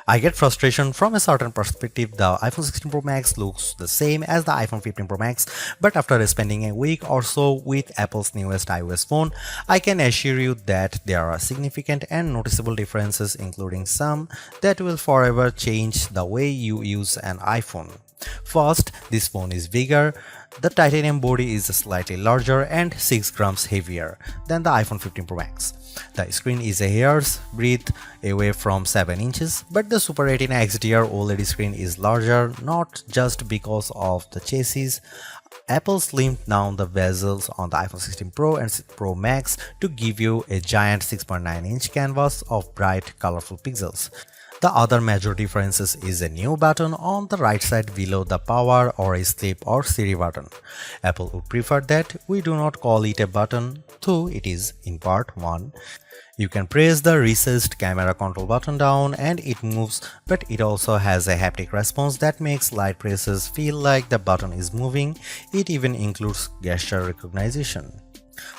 I get frustration from a certain perspective. The iPhone 16 Pro Max looks the same as the iPhone 15 Pro Max, but after spending a week or so with Apple's newest iOS phone, I can assure you that there are significant and noticeable differences, including some that will forever change the way you use an iPhone. First, this phone is bigger. The titanium body is slightly larger and 6 grams heavier than the iPhone 15 Pro Max. The screen is a hair's breadth away from 7 inches, but the Super Retina XDR OLED screen is larger not just because of the chassis. Apple slimmed down the bezels on the iPhone 16 Pro and Pro Max to give you a giant 6.9-inch canvas of bright, colorful pixels. The other major difference is a new button on the right side below the power or sleep or Siri button. Apple would prefer that we do not call it a button, though it is in part 1. You can press the recessed camera control button down and it moves, but it also has a haptic response that makes light presses feel like the button is moving. It even includes gesture recognition.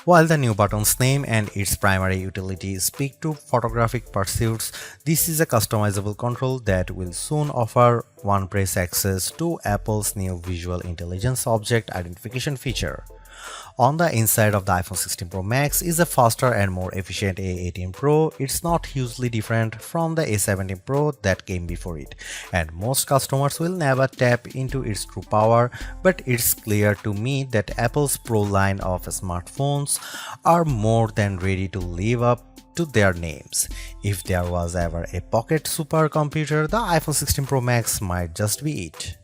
While the new button's name and its primary utility speak to photographic pursuits, this is a customizable control that will soon offer one-press access to Apple's new Visual Intelligence Object Identification feature. On the inside of the iPhone 16 Pro Max is a faster and more efficient A18 Pro. It's not hugely different from the A17 Pro that came before it, and most customers will never tap into its true power, but it's clear to me that Apple's Pro line of smartphones are more than ready to live up to their names. If there was ever a pocket supercomputer, the iPhone 16 Pro Max might just be it.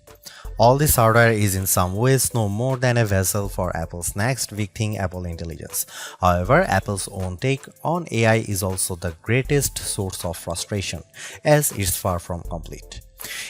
All this hardware is in some ways no more than a vessel for Apple's next big thing, Apple Intelligence. However, Apple's own take on AI is also the greatest source of frustration, as it's far from complete.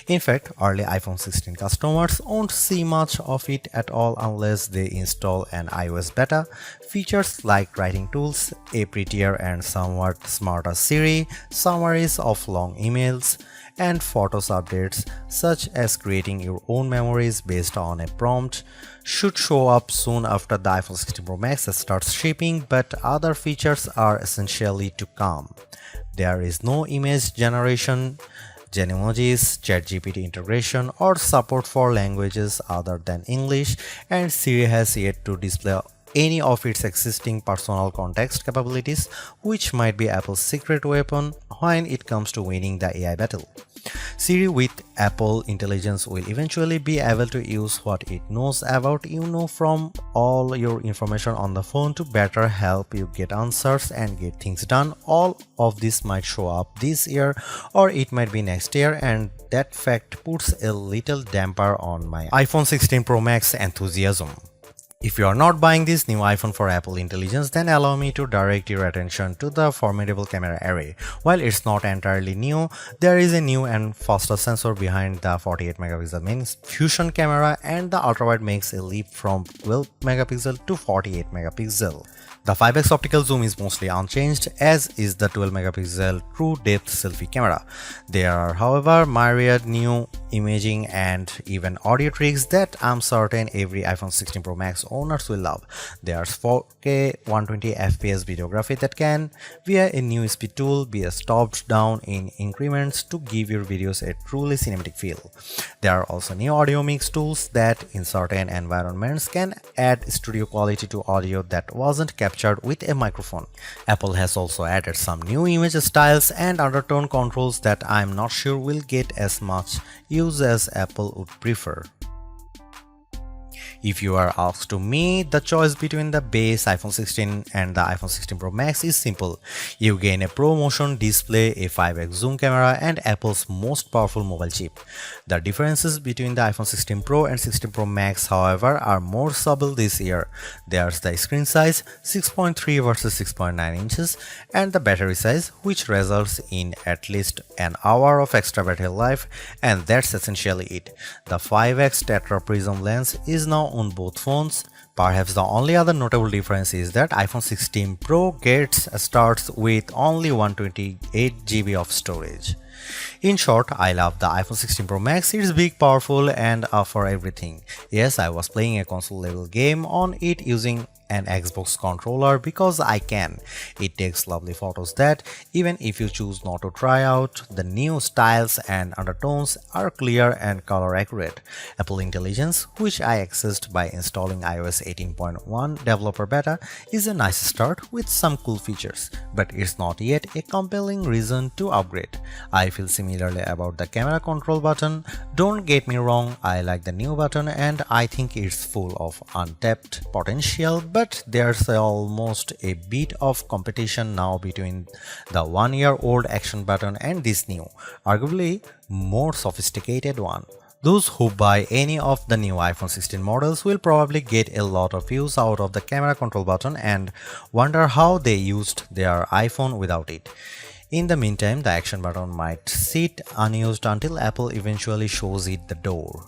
In fact, early iPhone 16 customers won't see much of it at all unless they install an iOS beta. Features like writing tools, a prettier and somewhat smarter Siri, summaries of long emails, and Photos updates, such as creating your own memories based on a prompt, should show up soon after the iPhone 16 Pro Max starts shipping, but other features are essentially to come. There is no image generation, Genemojis, ChatGPT integration, or support for languages other than English, and Siri has yet to display any of its existing personal context capabilities, which might be Apple's secret weapon when it comes to winning the AI battle. Siri with Apple Intelligence will eventually be able to use what it knows about you from all your information on the phone to better help you get answers and get things done. All of this might show up this year or it might be next year, and that fact puts a little damper on my iPhone 16 Pro Max enthusiasm. If you are not buying this new iPhone for Apple Intelligence, then allow me to direct your attention to the formidable camera array. While it's not entirely new, there is a new and faster sensor behind the 48 megapixel main fusion camera, and the ultrawide makes a leap from 12 megapixel to 48 megapixel. The 5x optical zoom is mostly unchanged, as is the 12 megapixel true depth selfie camera. There are, however, myriad new imaging and even audio tricks that I'm certain every iPhone 16 Pro Max owners will love. There's 4K 120fps videography that can, via a new speed tool, be stopped down in increments to give your videos a truly cinematic feel. There are also new audio mix tools that, in certain environments, can add studio quality to audio that wasn't captured with a microphone. Apple has also added some new image styles and undertone controls that I'm not sure will get as much use as Apple would prefer. If you are asked to me, the choice between the base iPhone 16 and the iPhone 16 Pro Max is simple. You gain a ProMotion display, a 5x zoom camera, and Apple's most powerful mobile chip. The differences between the iPhone 16 Pro and 16 Pro Max, however, are more subtle this year. There's the screen size, 6.3 versus 6.9 inches, and the battery size, which results in at least an hour of extra battery life, and that's essentially it. The 5x Tetra Prism lens is now on both phones. Perhaps the only other notable difference is that iPhone 16 Pro starts with only 128GB of storage. In short, I love the iPhone 16 Pro Max. It's big, powerful, and for everything. Yes, I was playing a console level game on it using an Xbox controller because I can. It takes lovely photos that, even if you choose not to try out, the new styles and undertones are clear and color accurate. Apple Intelligence, which I accessed by installing iOS 18.1 developer beta, is a nice start with some cool features, but it's not yet a compelling reason to upgrade. I feel similarly about the camera control button. Don't get me wrong, I like the new button and I think it's full of untapped potential, but there's almost a bit of competition now between the 1-year-old action button and this new, arguably more sophisticated one. Those who buy any of the new iPhone 16 models will probably get a lot of use out of the camera control button and wonder how they used their iPhone without it. In the meantime, the action button might sit unused until Apple eventually shows it the door.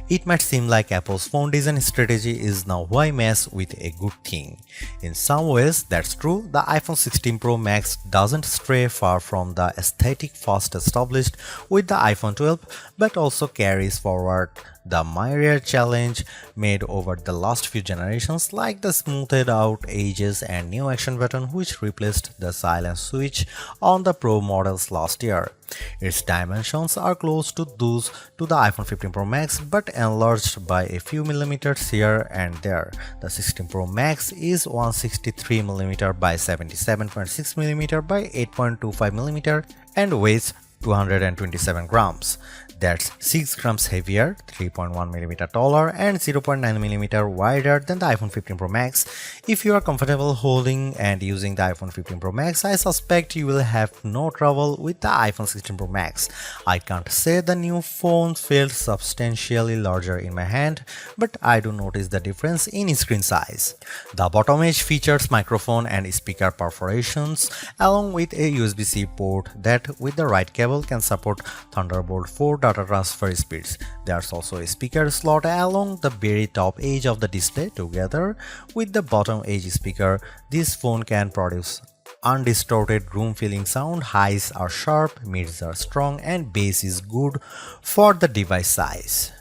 It might seem like Apple's phone design strategy is now why mess with a good thing. In some ways, that's true. The iPhone 16 Pro Max doesn't stray far from the aesthetic first established with the iPhone 12, but also carries forward the myriad challenge made over the last few generations, like the smoothed out edges and new action button which replaced the silent switch on the Pro models last year. Its dimensions are close to those to the iPhone 15 Pro Max but enlarged by a few millimeters here and there. The 16 Pro Max is 163mm by 77.6mm by 8.25mm and weighs 227 grams. That's 6 grams heavier, 3.1mm taller, and 0.9mm wider than the iPhone 15 Pro Max. If you are comfortable holding and using the iPhone 15 Pro Max, I suspect you will have no trouble with the iPhone 16 Pro Max. I can't say the new phone felt substantially larger in my hand, but I do notice the difference in screen size. The bottom edge features microphone and speaker perforations, along with a USB-C port that, with the right cable, can support Thunderbolt 4 data transfer speeds. There's also a speaker slot along the very top edge of the display. Together with the bottom edge speaker, this phone can produce undistorted room-filling sound. Highs are sharp, mids are strong, and bass is good for the device size.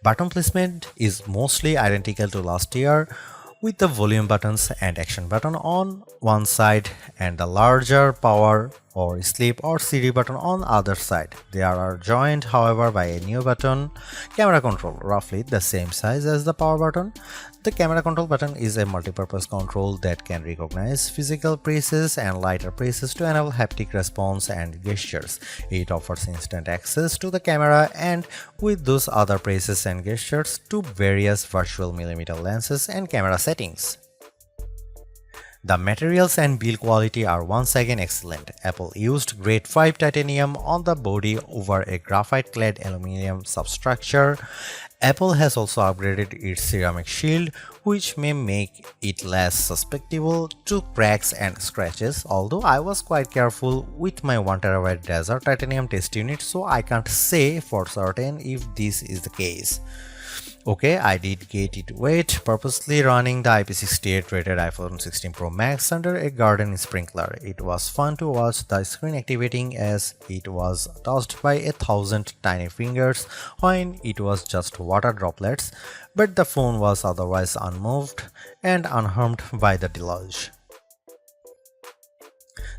Button placement is mostly identical to last year, with the volume buttons and action button on one side and the larger power or sleep or CD button on the other side. They are joined, however, by a new button, camera control, roughly the same size as the power button. The camera control button is a multi-purpose control that can recognize physical presses and lighter presses to enable haptic response and gestures. It offers instant access to the camera and with those other presses and gestures to various virtual millimeter lenses and camera settings. The materials and build quality are once again excellent. Apple used grade 5 titanium on the body over a graphite-clad aluminum substructure. Apple has also upgraded its ceramic shield, which may make it less susceptible to cracks and scratches, although I was quite careful with my 1TB desert titanium test unit, so I can't say for certain if this is the case. Okay, I did get it wet, purposely running the IP68 rated iPhone 16 Pro Max under a garden sprinkler. It was fun to watch the screen activating as it was touched by 1,000 tiny fingers when it was just water droplets, but the phone was otherwise unmoved and unharmed by the deluge.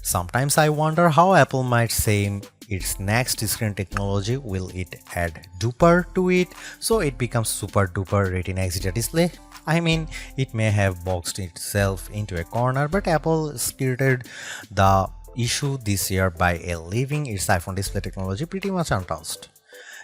Sometimes I wonder how Apple might say its next screen technology. Will it add duper to it so it becomes super duper Retina XDR display? I mean, it may have boxed itself into a corner, but Apple skirted the issue this year by leaving its iPhone display technology pretty much untouched.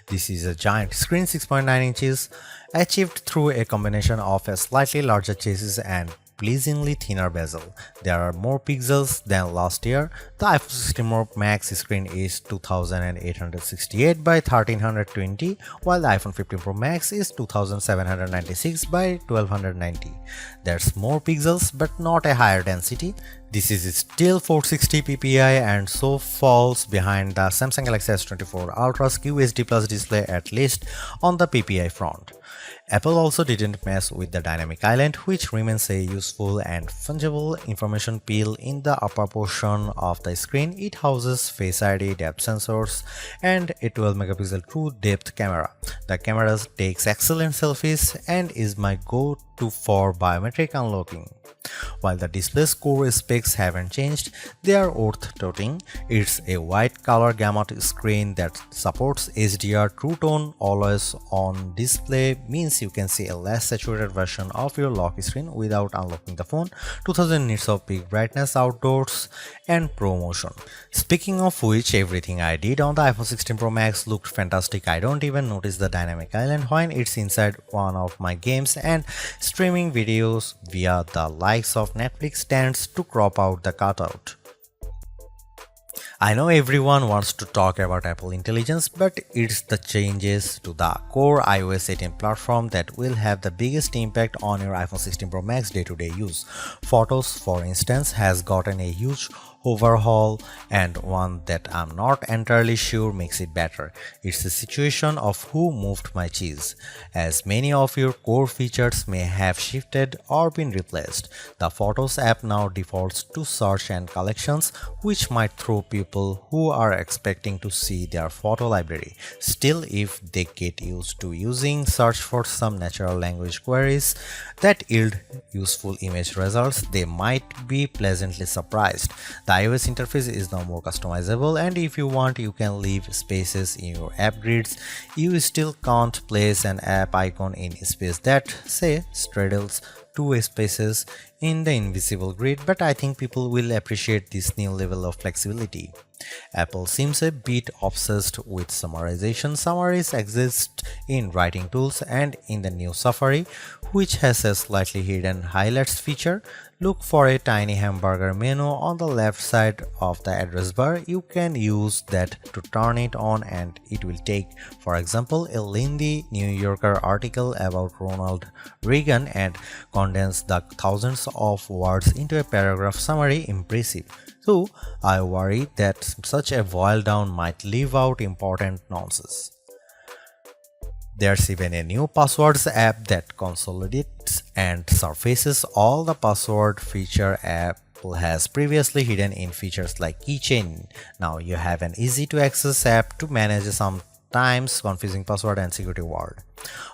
This is a giant screen, 6.9 inches, achieved through a combination of a slightly larger chassis and pleasingly thinner bezel. There are more pixels than last year. The iPhone 16 Pro Max screen is 2868 by 1320, while the iPhone 15 Pro Max is 2796 by 1290. There's more pixels but not a higher density. This is still 460 ppi and so falls behind the Samsung Galaxy S24 Ultra's QHD Plus display, at least on the ppi front. Apple also didn't mess with the dynamic island, which remains a useful and fungible information peel in the upper portion of the screen. It houses Face ID, depth sensors, and a 12 megapixel true depth camera. The camera takes excellent selfies and is my go-to for biometric unlocking. While the display's core specs haven't changed, they are worth noting. It's a white color gamut screen that supports HDR. True Tone always on display means you can see a less saturated version of your lock screen without unlocking the phone. 2000 nits of peak brightness outdoors and Pro Motion. Speaking of which, everything I did on the iPhone 16 Pro Max looked fantastic. I don't even notice the dynamic island when it's inside one of my games, and streaming videos via the likes of Netflix tends to crop out the cutout. I know everyone wants to talk about Apple Intelligence, but it's the changes to the core iOS 18 platform that will have the biggest impact on your iPhone 16 Pro Max day-to-day use. Photos, for instance, has gotten a huge overhaul, and one that I'm not entirely sure makes it better. It's a situation of who moved my cheese, as many of your core features may have shifted or been replaced. The Photos app now defaults to search and collections, which might throw people who are expecting to see their photo library. Still, if they get used to using search for some natural language queries that yield useful image results, they might be pleasantly surprised. The iOS interface is now more customizable, and if you want, you can leave spaces in your app grids. You still can't place an app icon in space that, say, straddles two spaces in the invisible grid, but I think people will appreciate this new level of flexibility. Apple seems a bit obsessed with summarization. Summaries exist in writing tools and in the new Safari, which has a slightly hidden highlights feature. Look for a tiny hamburger menu on the left side of the address bar. You can use that to turn it on, and it will take, for example, a lengthy New Yorker article about Ronald Reagan and condense the thousands of words into a paragraph summary. Impressive. So, I worry that such a boil down might leave out important nonsense. There's even a new passwords app that consolidates and surfaces all the password feature Apple has previously hidden in features like keychain. Now you have an easy to access app to manage sometimes confusing password and security word.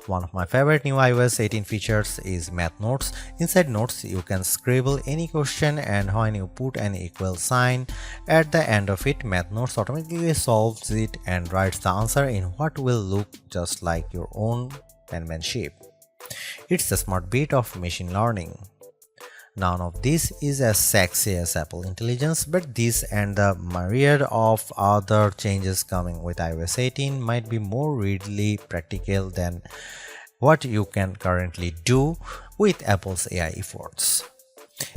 One of my favorite new iOS 18 features is Math Notes. Inside Notes, you can scribble any question, and when you put an equal sign at the end of it, Math Notes automatically solves it and writes the answer in what will look just like your own penmanship. It's a smart bit of machine learning. None of this is as sexy as Apple Intelligence, but this and the myriad of other changes coming with iOS 18 might be more readily practical than what you can currently do with Apple's AI efforts.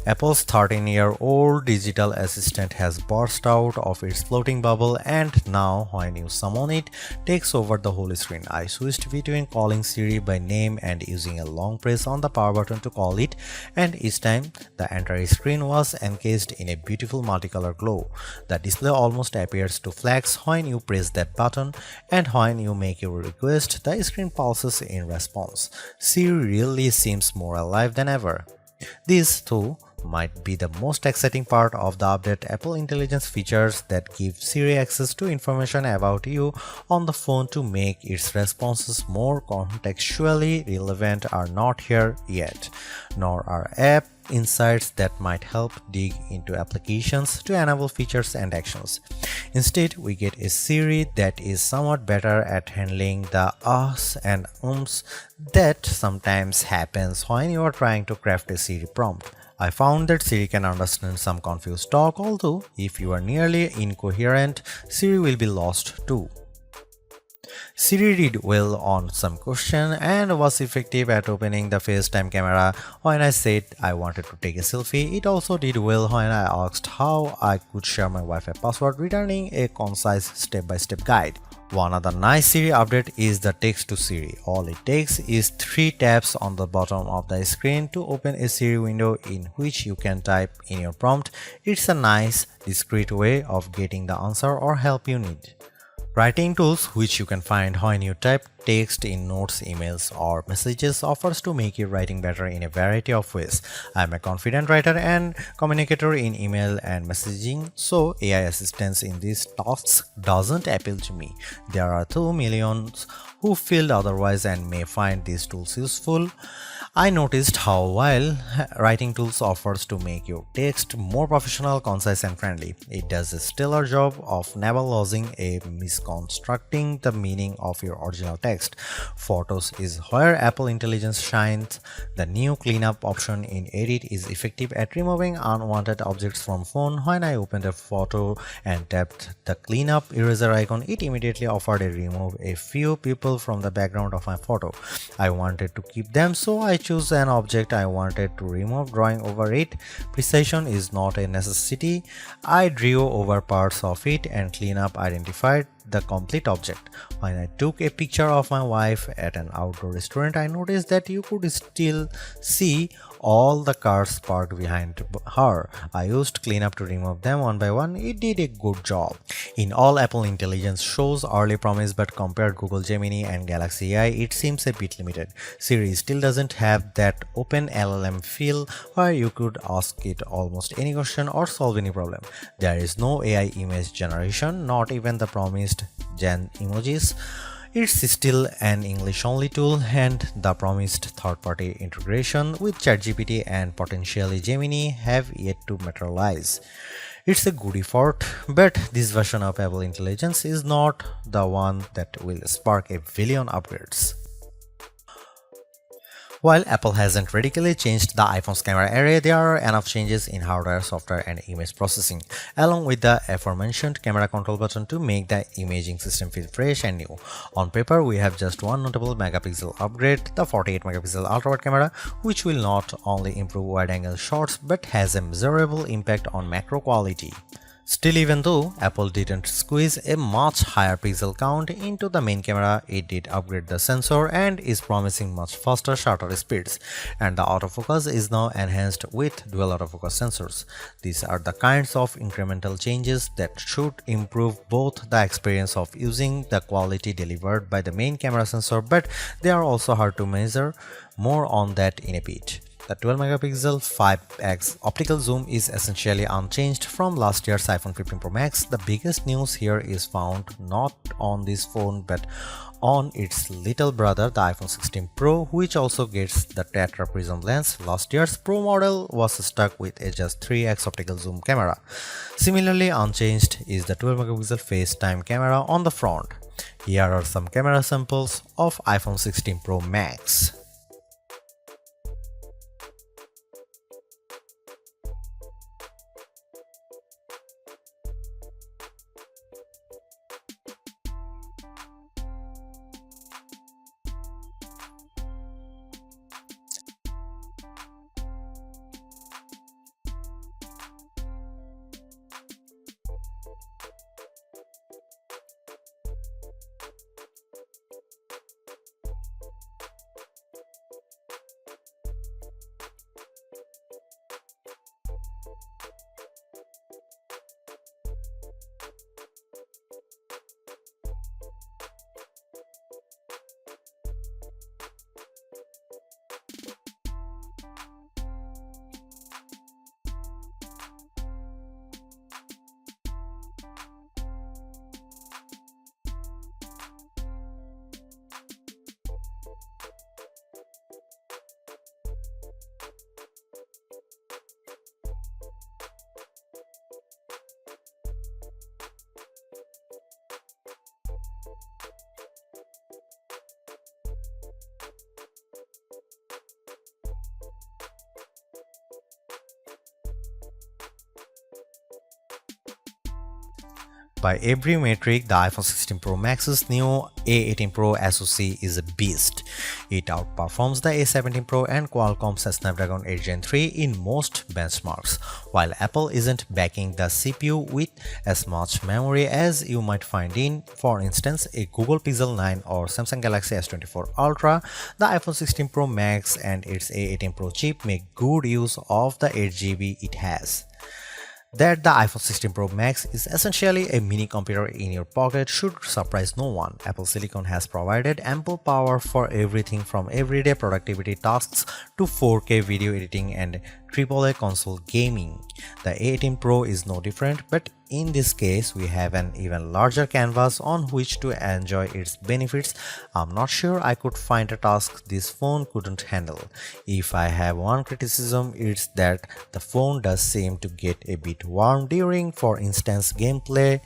Apple's 13-year-old digital assistant has burst out of its floating bubble, and now when you summon it, takes over the whole screen. I switched between calling Siri by name and using a long press on the power button to call it, and each time the entire screen was encased in a beautiful multicolor glow. The display almost appears to flash when you press that button, and when you make your request, the screen pulses in response. Siri really seems more alive than ever. This, too, might be the most exciting part of the update. Apple Intelligence features that give Siri access to information about you on the phone to make its responses more contextually relevant are not here yet, nor are app insights that might help dig into applications to enable features and actions. Instead, we get a Siri that is somewhat better at handling the ahs and ums that sometimes happens when you are trying to craft a Siri prompt. I found that Siri can understand some confused talk, although if you are nearly incoherent, Siri will be lost too. Siri did well on some question and was effective at opening the FaceTime camera when I said I wanted to take a selfie. It also did well when I asked how I could share my Wi-Fi password, returning a concise step-by-step guide. One other nice Siri update is the text to Siri. All it takes is 3 taps on the bottom of the screen to open a Siri window in which you can type in your prompt. It's a nice, discreet way of getting the answer or help you need. Writing tools, which you can find when you type text in notes, emails, or messages, offers to make your writing better in a variety of ways. I'm a confident writer and communicator in email and messaging, so AI assistance in these tasks doesn't appeal to me. There are 2 millions who feel otherwise and may find these tools useful. I noticed how while writing tools offers to make your text more professional, concise and friendly, it does a stellar job of never losing a misconstructing the meaning of your original text. Photos is where Apple Intelligence shines. The new cleanup option in Edit is effective at removing unwanted objects from phone. When I opened a photo and tapped the cleanup eraser icon, it immediately offered to remove a few people from the background of my photo. I wanted to keep them, so I choose an object I wanted to remove, drawing over it. Precision is not a necessity. I drew over parts of it and cleanup identified the complete object. When I took a picture of my wife at an outdoor restaurant, I noticed that you could still see all the cars parked behind her. I used cleanup to remove them one by one. It did a good job. In all, Apple Intelligence shows early promise, but compared Google Gemini and Galaxy AI, it seems a bit limited. Siri still doesn't have that open LLM feel where you could ask it almost any question or solve any problem. There is no AI image generation, not even the promised Gen emojis. It's still an English-only tool, and the promised third-party integration with ChatGPT and potentially Gemini have yet to materialize. It's a good effort, but this version of Apple Intelligence is not the one that will spark a billion upgrades. While Apple hasn't radically changed the iPhone's camera array, there are enough changes in hardware, software, and image processing, along with the aforementioned camera control button to make the imaging system feel fresh and new. On paper, we have just one notable megapixel upgrade, the 48 megapixel ultra-wide camera, which will not only improve wide-angle shots but has a measurable impact on macro quality. Still, even though Apple didn't squeeze a much higher pixel count into the main camera, it did upgrade the sensor and is promising much faster shutter speeds, and the autofocus is now enhanced with dual autofocus sensors. These are the kinds of incremental changes that should improve both the experience of using the quality delivered by the main camera sensor, but they are also hard to measure. More on that in a bit. The 12 megapixel 5x optical zoom is essentially unchanged from last year's iPhone 15 Pro Max. The biggest news here is found not on this phone but on its little brother, the iPhone 16 Pro, which also gets the tetra prism lens. Last year's Pro model was stuck with a just 3x optical zoom camera. Similarly unchanged is the 12 megapixel FaceTime camera on the front. Here are some camera samples of iPhone 16 Pro Max. By every metric, the iPhone 16 Pro Max's new A18 Pro SoC is a beast. It outperforms the A17 Pro and Qualcomm's Snapdragon 8 Gen 3 in most benchmarks, while Apple isn't backing the CPU with as much memory as you might find in, for instance, a Google Pixel 9 or Samsung Galaxy S24 Ultra. The iPhone 16 Pro Max and its A18 Pro chip make good use of the 8GB it has. That the iPhone 16 Pro Max is essentially a mini computer in your pocket should surprise no one. Apple Silicon has provided ample power for everything from everyday productivity tasks to 4K video editing and AAA console gaming. The A18 Pro is no different, but in this case, we have an even larger canvas on which to enjoy its benefits. I'm not sure I could find a task this phone couldn't handle. If I have one criticism, it's that the phone does seem to get a bit warm during, for instance, gameplay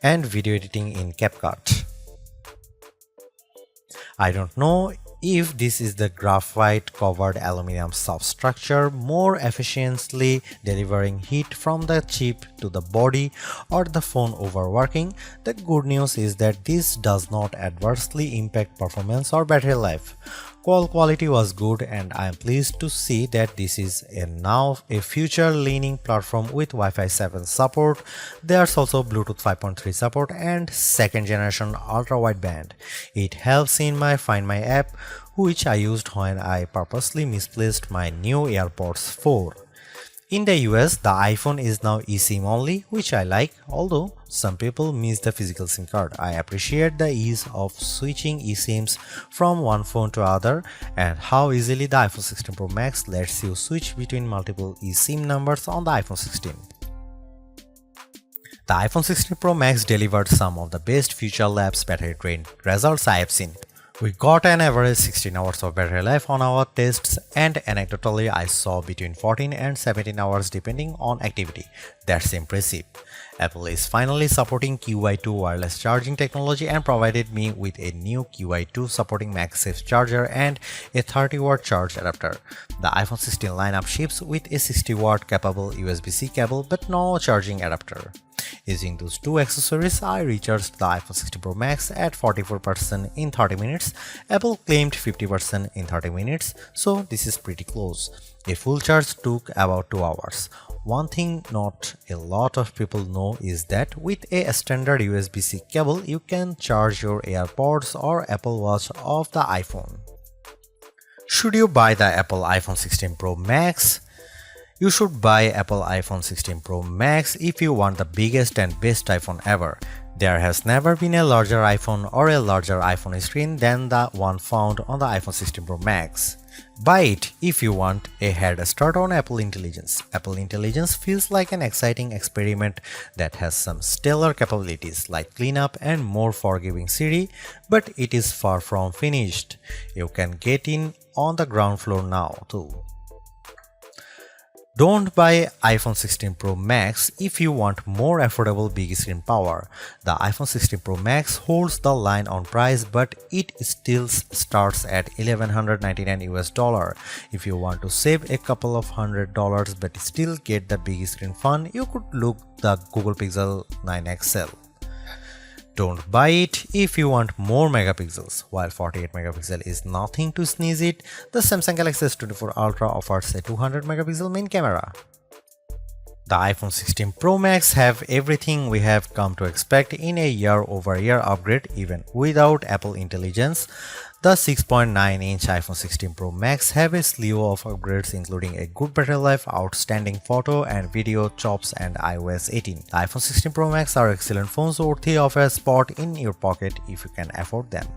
and video editing in CapCut. I don't know if this is the graphite covered aluminum substructure more efficiently delivering heat from the chip to the body or the phone overworking. The good news is that this does not adversely impact performance or battery life. Call quality was good, and I am pleased to see that this is now a future-leaning platform with Wi-Fi 7 support. There's also Bluetooth 5.3 support and second-generation ultra-wideband. It helps in my Find My app, which I used when I purposely misplaced my new AirPods 4. In the US, the iPhone is now eSIM only, which I like, although some people miss the physical SIM card. I appreciate the ease of switching eSIMs from one phone to other and how easily the iPhone 16 Pro Max lets you switch between multiple eSIM numbers on the iPhone 16. The iPhone 16 Pro Max delivered some of the best Future Labs battery drain results I have seen. We got an average 16 hours of battery life on our tests, and anecdotally I saw between 14 and 17 hours depending on activity. That's impressive. Apple is finally supporting QI2 wireless charging technology and provided me with a new QI2 supporting MagSafe charger and a 30-watt charge adapter. The iPhone 16 lineup ships with a 60-watt capable USB-C cable but no charging adapter. Using those two accessories, I recharged the iPhone 16 Pro Max at 44% in 30 minutes. Apple claimed 50% in 30 minutes, so this is pretty close. A full charge took about 2 hours. One thing not a lot of people know is that with a standard USB-C cable, you can charge your AirPods or Apple Watch off the iPhone. Should you buy the Apple iPhone 16 Pro Max? You should buy Apple iPhone 16 Pro Max if you want the biggest and best iPhone ever. There has never been a larger iPhone or a larger iPhone screen than the one found on the iPhone 16 Pro Max. Buy it if you want a head start on Apple Intelligence. Apple Intelligence feels like an exciting experiment that has some stellar capabilities like cleanup and more forgiving Siri, but it is far from finished. You can get in on the ground floor now too. Don't buy iPhone 16 Pro Max if you want more affordable big screen power. The iPhone 16 Pro Max holds the line on price, but it still starts at $1,199 US. If you want to save a couple of $100 but still get the big screen fun, you could look the Google Pixel 9 XL. Don't buy it if you want more megapixels. While 48 megapixel is nothing to sneeze at, the Samsung Galaxy S24 Ultra offers a 200 megapixel main camera. The iPhone 16 Pro Max have everything we have come to expect in a year-over-year upgrade even without Apple Intelligence. The 6.9-inch iPhone 16 Pro Max have a slew of upgrades including a good battery life, outstanding photo and video chops and iOS 18. The iPhone 16 Pro Max are excellent phones worthy of a spot in your pocket if you can afford them.